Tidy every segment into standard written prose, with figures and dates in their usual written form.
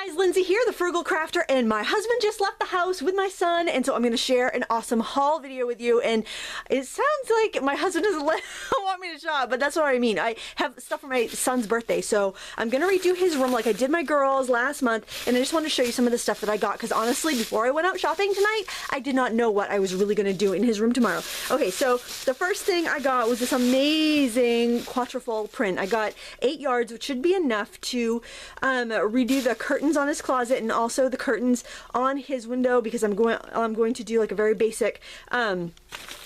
guys, Lindsay here, the Frugal Crafter, and my husband just left the house with my son, and so I'm going to share an awesome haul video with you. And it sounds like my husband doesn't want me to shop, but that's what I mean. I have stuff for my son's birthday, so I'm going to redo his room like I did my girls last month, and I just want to show you some of the stuff that I got, because honestly, before I went out shopping tonight, I did not know what I was really going to do in his room tomorrow. Okay, so the first thing I got was this amazing Quatrefoil Print. I got 8 yards, which should be enough to redo the curtains on his closet and also the curtains on his window, because I'm going to do like a very basic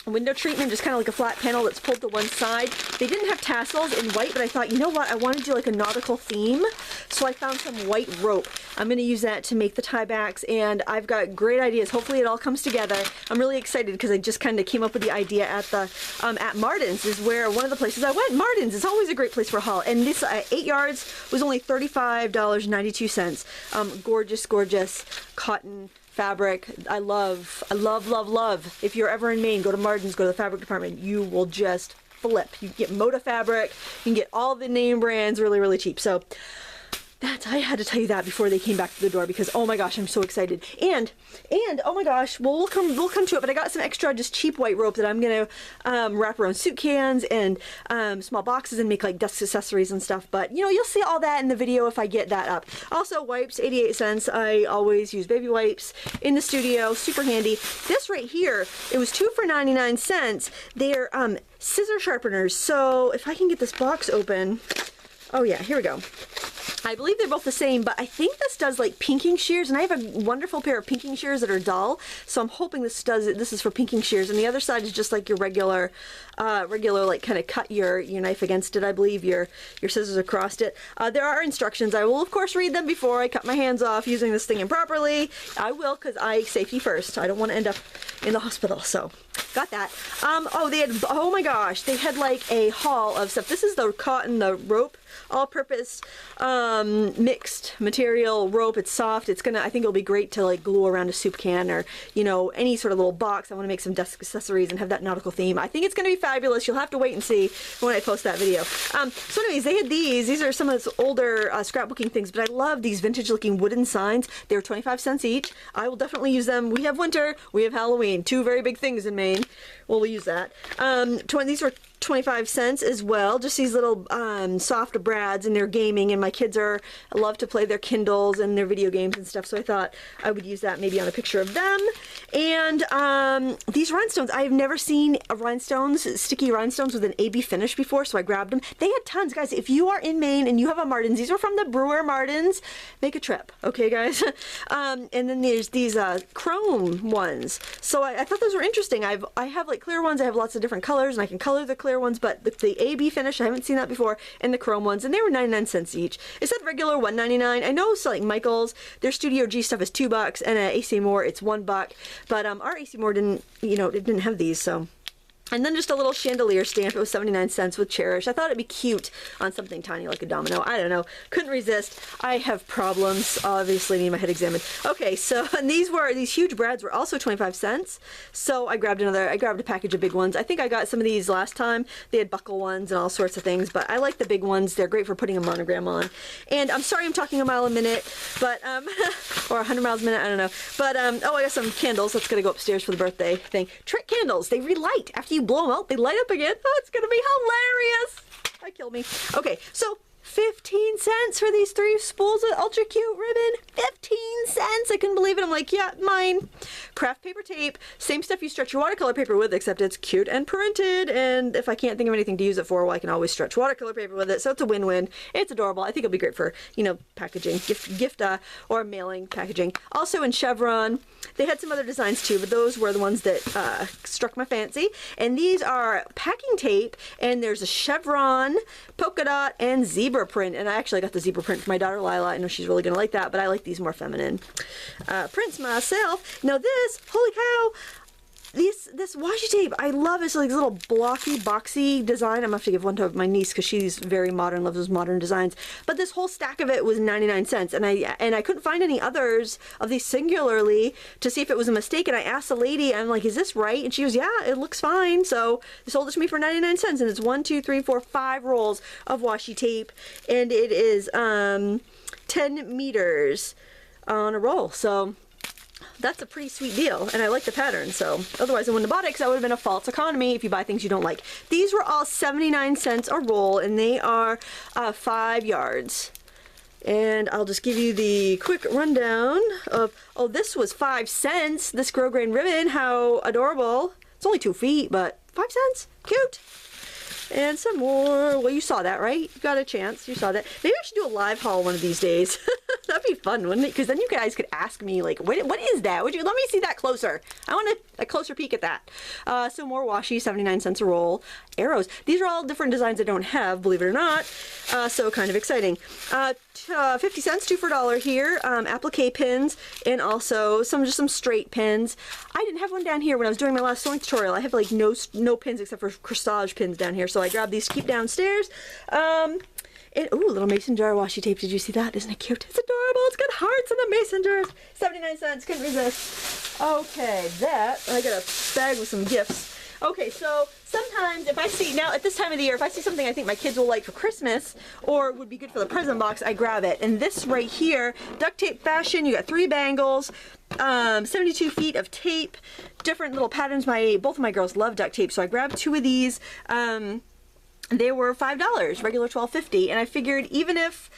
window treatment, just kind of like a flat panel that's pulled to one side. They didn't have tassels in white, but I thought, you know what, I want to do like a nautical theme, so I found some white rope. I'm going to use that to make the tie backs, and I've got great ideas. Hopefully it all comes together. I'm really excited because I just kind of came up with the idea at the at Mardens, is where one of the places I went. Mardens is always a great place for a haul, and this 8 yards was only $35.92. Gorgeous, gorgeous cotton fabric. I love, love, love. If you're ever in Maine, go to Mardens, go to the fabric department. You will just flip. You can get Moda fabric, you can get all the name brands really, really cheap. So I had to tell you that before they came back to the door, because oh my gosh, I'm so excited. And oh my gosh, well, we'll come to it, but I got some extra just cheap white rope that I'm gonna wrap around soup cans and small boxes and make like desk accessories and stuff. But you know, you'll see all that in the video if I get that up. Also, wipes, 88 cents. I always use baby wipes in the studio, super handy. This right here, it was 2 for 99 cents. They're scissor sharpeners. So if I can get this box open, oh yeah, here we go. I believe they're both the same, but I think this does like pinking shears, and I have a wonderful pair of pinking shears that are dull, so I'm hoping this does it. This is for pinking shears, and the other side is just like your regular like kind of cut your knife against it. I believe your scissors across it. There are instructions. I will of course read them before I cut my hands off using this thing improperly. I will, because safety first. I don't want to end up in the hospital, so got that. Oh, they had, oh my gosh, they had like a haul of stuff. This is the cotton, the rope, all-purpose mixed material rope. It's soft. It's gonna, I think it'll be great to like glue around a soup can, or you know, any sort of little box. I want to make some desk accessories and have that nautical theme. I think it's gonna be fabulous. You'll have to wait and see when I post that video. So anyways, they had these are some of those older scrapbooking things, but I love these vintage looking wooden signs. They're 25 cents each. I will definitely use them. We have winter, we have Halloween, two very big things in Maine. We'll use that. These were 25 cents as well. Just these little soft brads, and they're gaming, and my kids love to play their Kindles and their video games and stuff, so I thought I would use that maybe on a picture of them. And these rhinestones, I have never seen sticky rhinestones with an AB finish before, so I grabbed them. They had tons, guys. If you are in Maine and you have a Mardens, these are from the brewer Mardens, make a trip, okay guys? And then there's these chrome ones, so I thought those were interesting. I have like clear ones, I have lots of different colors, and I can color the clear ones, but the AB finish, I haven't seen that before, and the chrome ones, and they were 99 cents each. It said regular $1.99. I know, so like Michael's, their Studio G stuff is $2, and at AC Moore it's $1, but our AC Moore didn't, you know, it didn't have these, so. And then just a little chandelier stamp. It was 79 cents with Cherish. I thought it'd be cute on something tiny like a domino. I don't know. Couldn't resist. I have problems. Obviously need my head examined. Okay, so and these huge brads were also 25 cents. So I grabbed a package of big ones. I think I got some of these last time. They had buckle ones and all sorts of things, but I like the big ones. They're great for putting a monogram on. And I'm sorry I'm talking a mile a minute, but or 100 miles a minute, I don't know. But oh, I got some candles. That's gonna go upstairs for the birthday thing. Trick candles. They relight after you blow them out, they light up again. Oh, it's gonna be hilarious. That killed me. Okay, so 15 cents for these 3 spools of ultra cute ribbon. 15 cents. I couldn't believe it. I'm like, yeah, mine. Craft paper tape. Same stuff you stretch your watercolor paper with, except it's cute and printed. And if I can't think of anything to use it for, well, I can always stretch watercolor paper with it. So it's a win-win. It's adorable. I think it'll be great for, you know, packaging, gift or mailing packaging. Also in chevron, they had some other designs too, but those were the ones that struck my fancy. And these are packing tape, and there's a chevron, polka dot, and zebra print. And I actually got the zebra print for my daughter Lila. I know she's really gonna like that, but I like these more feminine prints myself. Now this, holy cow, this washi tape, I love it. It's like this little blocky, boxy design. I'm gonna have to give one to my niece because she's very modern, loves those modern designs. But this whole stack of it was 99 cents, and I couldn't find any others of these singularly to see if it was a mistake. And I asked the lady, I'm like, is this right? And she goes, yeah, it looks fine. So they sold it to me for 99 cents, and it's 1, 2, 3, 4, 5 rolls of washi tape, and it is 10 meters on a roll. So that's a pretty sweet deal, and I like the pattern, so otherwise I wouldn't have bought it because that would have been a false economy if you buy things you don't like. These were all 79 cents a roll, and they are 5 yards. And I'll just give you the quick rundown of, oh, this was 5 cents, this Grosgrain Ribbon. How adorable. It's only 2 feet, but 5 cents? Cute. And some more. Well, you saw that, right? You got a chance. You saw that. Maybe I should do a live haul one of these days. That'd be fun, wouldn't it? Because then you guys could ask me, like, what is that? Would you let me see that closer? I want a closer peek at that. So more washi, 79 cents a roll. Arrows. These are all different designs I don't have, believe it or not. So kind of exciting. 50 cents, 2 for $1 here. Applique pins, and also just some straight pins. I didn't have one down here when I was doing my last sewing tutorial. I have like no pins except for corsage pins down here, so I grabbed these to keep downstairs. And ooh, little mason jar washi tape. Did you see that? Isn't it cute? It's adorable. It's got hearts in the mason jars. 79 cents. Couldn't resist. Okay, I got a bag with some gifts. Okay, so sometimes if I see, now at this time of the year, if I see something I think my kids will like for Christmas or would be good for the present box, I grab it. And this right here, duct tape fashion, you got 3 bangles, 72 feet of tape, different little patterns. Both of my girls love duct tape, so I grabbed 2 of these. They were $5, regular $12.50, and I figured even if,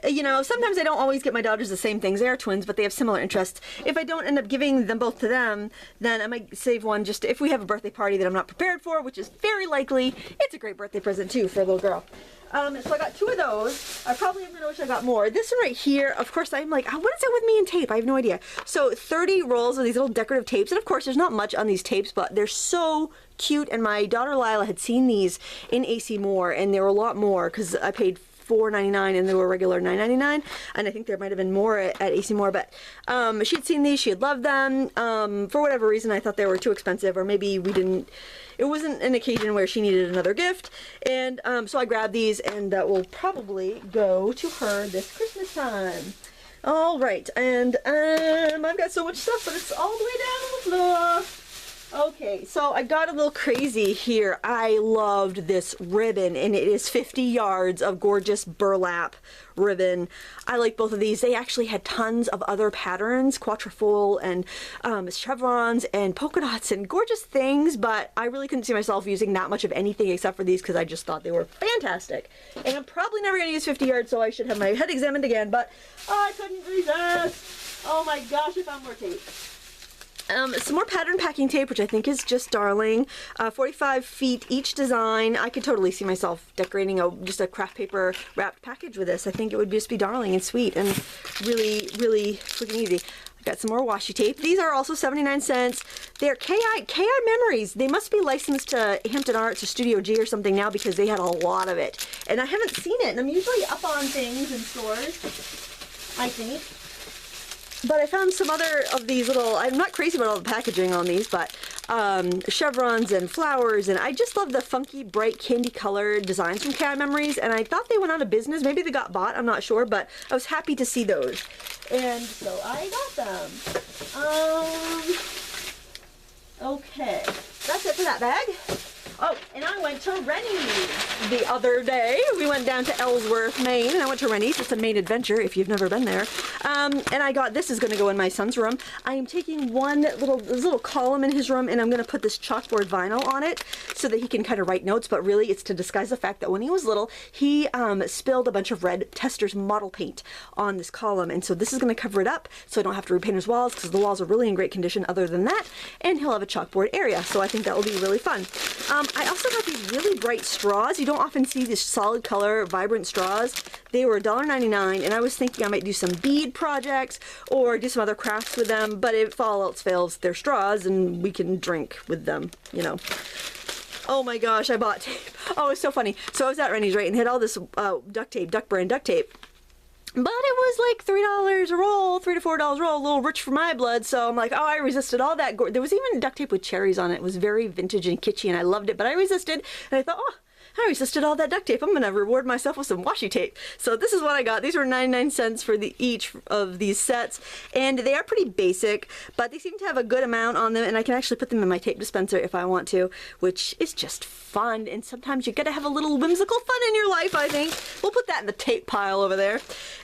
you know, sometimes I don't always get my daughters the same things. They are twins, but they have similar interests. If I don't end up giving them both to them, then I might save one just if we have a birthday party that I'm not prepared for, which is very likely. It's a great birthday present too for a little girl. So I got 2 of those. I probably am gonna wish I got more. This one right here, of course, I'm like, oh, what is it with me and tape? I have no idea. So 30 rolls of these little decorative tapes, and of course there's not much on these tapes, but they're so cute. And my daughter Lila had seen these in AC Moore, and there were a lot more because I paid $4.99 and they were regular $9.99, and I think there might have been more at AC Moore, but she had seen these, she had loved them. For whatever reason I thought they were too expensive, or maybe it wasn't an occasion where she needed another gift, and so I grabbed these, and that will probably go to her this Christmas time. All right, and I've got so much stuff, but it's all the way down on the floor. Okay, so I got a little crazy here. I loved this ribbon, and it is 50 yards of gorgeous burlap ribbon. I like both of these. They actually had tons of other patterns, quatrefoil and chevrons and polka dots and gorgeous things, but I really couldn't see myself using that much of anything except for these because I just thought they were fantastic. And I'm probably never going to use 50 yards, so I should have my head examined again, but I couldn't resist. Oh my gosh, I found more tape. Some more pattern packing tape, which I think is just darling. 45 feet each design. I could totally see myself decorating just a craft paper wrapped package with this. I think it would just be darling and sweet and really, really freaking easy. I got some more washi tape. These are also 79 cents. They're KI Memories. They must be licensed to Hampton Arts or Studio G or something now because they had a lot of it. And I haven't seen it, and I'm usually up on things in stores, I think. But I found some other of these little, I'm not crazy about all the packaging on these, but chevrons and flowers, and I just love the funky, bright, candy-colored designs from KI Memories, and I thought they went out of business. Maybe they got bought, I'm not sure, but I was happy to see those. And so I got them. Okay, that's it for that bag. Oh, and I went to Renys the other day. We went down to Ellsworth, Maine, and I went to Renys. It's a Maine adventure if you've never been there. And I got, this is going to go in my son's room. I am taking this little column in his room, and I'm going to put this chalkboard vinyl on it so that he can kind of write notes, but really it's to disguise the fact that when he was little, he spilled a bunch of red Tester's model paint on this column, and so this is going to cover it up so I don't have to repaint his walls because the walls are really in great condition other than that, and he'll have a chalkboard area, so I think that will be really fun. I also got these really bright straws. You don't often see these solid color, vibrant straws. They were $1.99, and I was thinking I might do some bead projects or do some other crafts with them, but if all else fails, they're straws, and we can drink with them, you know. Oh my gosh, I bought tape. Oh, it's so funny. So I was at Renys, right, and had all this duct tape, Duck brand duct tape. But it was like $3 a roll, $3 to $4 a roll, a little rich for my blood. So I'm like, oh, I resisted all that. There was even duct tape with cherries on it. It was very vintage and kitschy, and I loved it. But I resisted, and I thought, oh, I resisted all that duct tape. I'm gonna reward myself with some washi tape. So this is what I got. These were 99 cents for each of these sets, and they are pretty basic, but they seem to have a good amount on them, and I can actually put them in my tape dispenser if I want to, which is just fun. And sometimes you gotta have a little whimsical fun in your life, I think. We'll put that in the tape pile over there.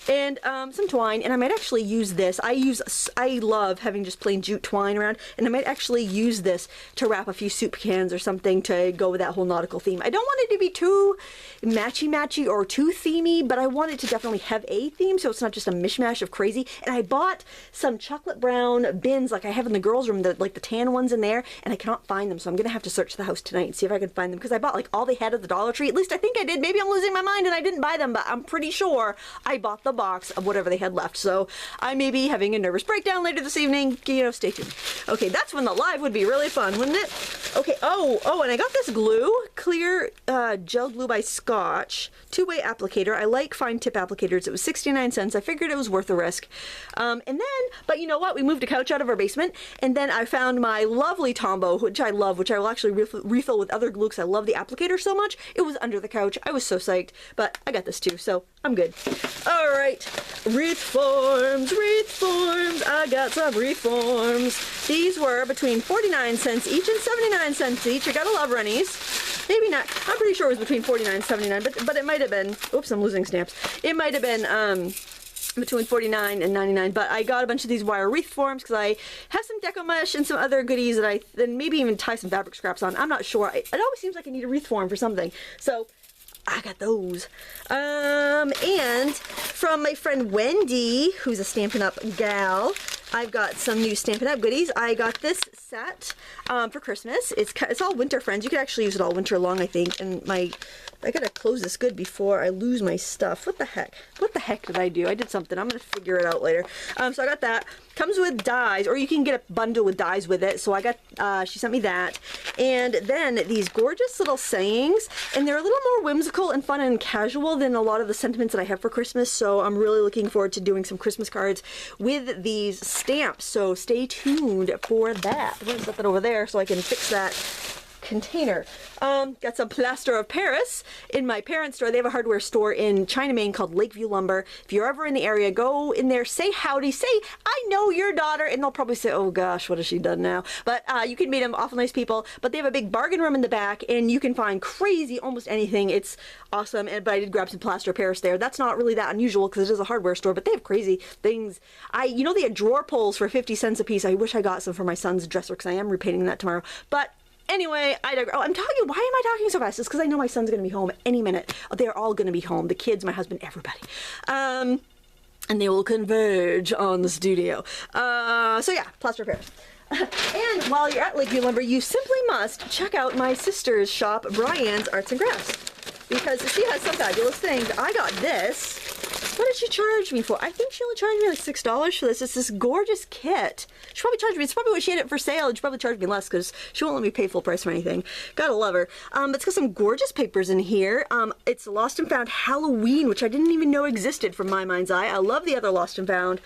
And some twine, and I might actually use this. I love having just plain jute twine around, and I might actually use this to wrap a few soup cans or something to go with that whole nautical theme. I don't want it to be too matchy or too themey, but I want it to definitely have a theme, so it's not just a mishmash of crazy. And I bought some chocolate brown bins like I have in the girls' room, like the tan ones in there, and I cannot find them, so I'm gonna have to search the house tonight and see if I can find them, because I bought like all they had at the Dollar Tree. At least I think I did. Maybe I'm losing my mind and I didn't buy them, but I'm pretty sure I bought the box of whatever they had left. So I may be having a nervous breakdown later this evening. You know, stay tuned. Okay, that's when the live would be really fun, wouldn't it? Okay, oh, and I got this glue, clear gel glue by Scotch, two-way applicator. I like fine tip applicators. It was 69 cents. I figured it was worth the risk. And then, but you know what? We moved a couch out of our basement, and then I found my lovely Tombow, which I love, which I will actually refill with other glue because I love the applicator so much. It was under the couch. I was so psyched, but I got this too, so I'm good. All right, wreath forms, I got some wreath forms. These were between 49 cents each and 79 cents each. You gotta love Renys. Maybe not. I'm pretty sure it was between 49 and 79, but it might have been, oops, I'm losing snaps. It might have been between 49 and 99, but I got a bunch of these wire wreath forms because I have some deco mesh and some other goodies that I then maybe even tie some fabric scraps on. I'm not sure. It always seems like I need a wreath form for something, so I got those. And from my friend Wendy, who's a Stampin' Up gal, I've got some new Stampin' Up goodies. I got this set for Christmas. It's all winter friends. You could actually use it all winter long, I think. And I gotta close this good before I lose my stuff. What the heck? What the heck did I do? I did something. I'm gonna figure it out later. So I got that. Comes with dies, or you can get a bundle with dies with it. So I got, she sent me that. And then these gorgeous little sayings, and they're a little more whimsical and fun and casual than a lot of the sentiments that I have for Christmas. So I'm really looking forward to doing some Christmas cards with these stamps. So stay tuned for that. I'm gonna set that over there so I can fix that container. Got some plaster of Paris in my parents' store. They have a hardware store in China, Maine called Lakeview Lumber. If you're ever in the area, go in there, say howdy, say, I know your daughter, and they'll probably say, oh gosh, what has she done now? But you can meet them, awful nice people, but they have a big bargain room in the back, and you can find crazy, almost anything. It's awesome, but I did grab some plaster of Paris there. That's not really that unusual because it is a hardware store, but they have crazy things. You know, they had drawer pulls for 50 cents a piece. I wish I got some for my son's dresser because I am repainting that tomorrow, but anyway, why am I talking so fast? It's because I know my son's going to be home any minute. They're all going to be home. The kids, my husband, everybody. And they will converge on the studio. So yeah, plaster of Paris. And while you're at Lakeview Lumber, you simply must check out my sister's shop, BryAnns Arts Crafts, because she has some fabulous things. I got this. What did she charge me for? I think she only charged me like $6 for this. It's this gorgeous kit. She probably charged me, it's probably what she had it for sale, and she probably charged me less because she won't let me pay full price for anything. Gotta love her. It's got some gorgeous papers in here. It's Lost and Found Halloween, which I didn't even know existed from my mind's eye. I love the other Lost and Found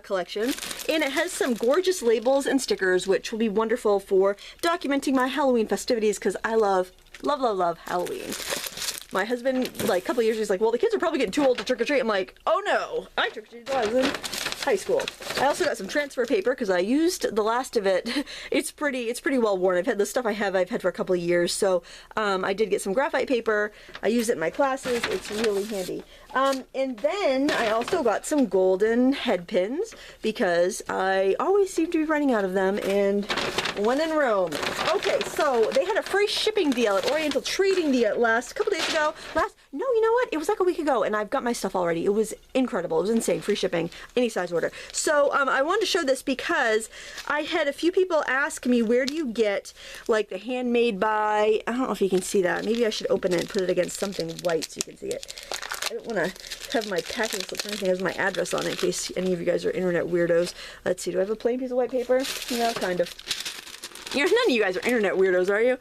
collection. And it has some gorgeous labels and stickers, which will be wonderful for documenting my Halloween festivities because I love Halloween. My husband, like a couple years ago, he's like, well, the kids are probably getting too old to trick-or-treat. I'm like, oh no, I trick-or-treated when I was in high school. I also got some transfer paper because I used the last of it. It's pretty well worn. I've had the stuff I've had for a couple of years. So I did get some graphite paper. I use it in my classes. It's really handy. And then I also got some golden head pins because I always seem to be running out of them, and when in Rome. Okay, so they had a free shipping deal at Oriental Trading Co a couple days ago. No, you know what? It was like a week ago, and I've got my stuff already. It was incredible. It was insane. Free shipping, any size order. So I wanted to show this because I had a few people ask me, where do you get like the handmade by, I don't know if you can see that. Maybe I should open it and put it against something white so you can see it. I don't want to have my packing slips or anything. It has my address on it in case any of you guys are internet weirdos. Let's see, do I have a plain piece of white paper? Yeah, kind of. None of you guys are internet weirdos, are you?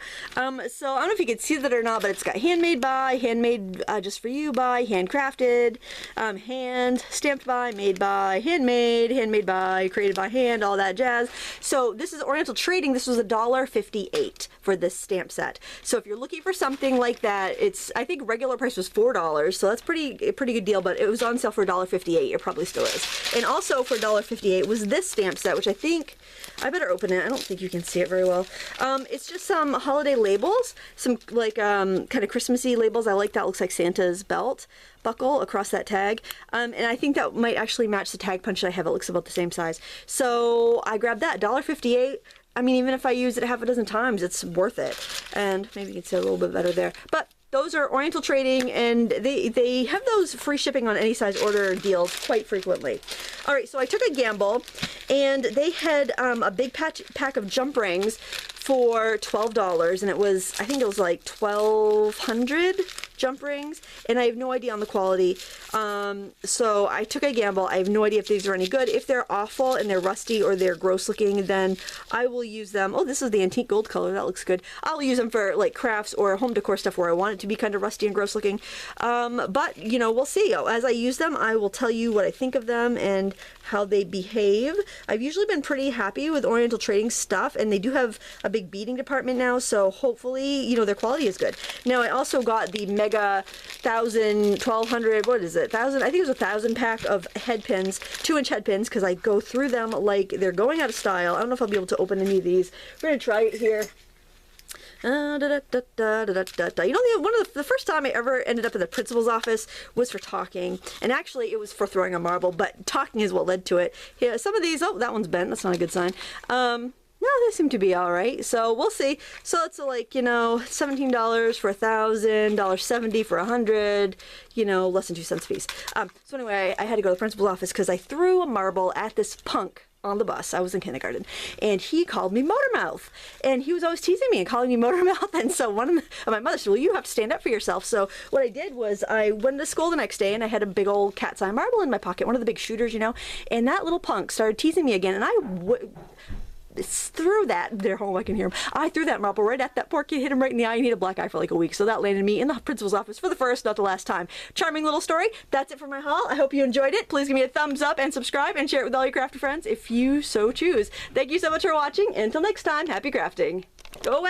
So I don't know if you can see that or not, but it's got handmade by, handmade just for you by, handcrafted, hand stamped by, made by, handmade by, created by hand, all that jazz. So this is Oriental Trading. This was $1.58 for this stamp set. So if you're looking for something like that, it's, I think regular price was $4, so that's a pretty good deal, but it was on sale for $1.58. It probably still is. And also for $1.58 was this stamp set, which I think, I better open it. I don't think you can see it very well. It's just some holiday labels, some like kind of Christmassy labels. I like that. It looks like Santa's belt buckle across that tag. And I think that might actually match the tag punch that I have. It looks about the same size. So I grabbed that, $1.58. I mean, even if I use it half a dozen times, it's worth it. And maybe you can see a little bit better there. But those are Oriental Trading, and they have those free shipping on any size order deals quite frequently. All right, so I took a gamble, and they had a big pack of Jumprings for $12, and it was, I think it was like 1,200 Jumprings, and I have no idea on the quality. So I took a gamble. I have no idea if these are any good. If they're awful and they're rusty or they're gross looking, then I will use them. Oh, this is the antique gold color. That looks good. I'll use them for like crafts or home decor stuff where I want it to be kind of rusty and gross looking. But, you know, we'll see. As I use them, I will tell you what I think of them and how they behave. I've usually been pretty happy with Oriental Trading stuff, and they do have a big beading department now, so hopefully, you know, their quality is good. Now, I also got the mega 1,000, 1,200, what is it? 1,000, I think it was 1,000 pack of headpins, 2-inch headpins, because I go through them like they're going out of style. I don't know if I'll be able to open any of these. We're going to try it here. You know, the first time I ever ended up in the principal's office was for talking, and actually it was for throwing a marble, but talking is what led to it. Yeah, some of these, oh, that one's bent. That's not a good sign. No, they seem to be all right, so we'll see. So it's like, you know, $17 for 1,000, $1.70 for 100, you know, less than 2 cents a piece. So anyway, I had to go to the principal's office because I threw a marble at this punk on the bus. I was in kindergarten, and he called me motor mouth, and he was always teasing me and calling me motor mouth. And so my mother said, well, you have to stand up for yourself. So what I did was I went to school the next day, and I had a big old cat's eye marble in my pocket, one of the big shooters, you know, and that little punk started teasing me again, and I threw that, they're home, I can hear him. I threw that marble right at that poor kid, hit him right in the eye, and he had a black eye for like a week. So that landed me in the principal's office for the first, not the last time. Charming little story. That's it for my haul. I hope you enjoyed it. Please give me a thumbs up and subscribe and share it with all your crafty friends if you so choose. Thank you so much for watching. Until next time, happy crafting. Go away.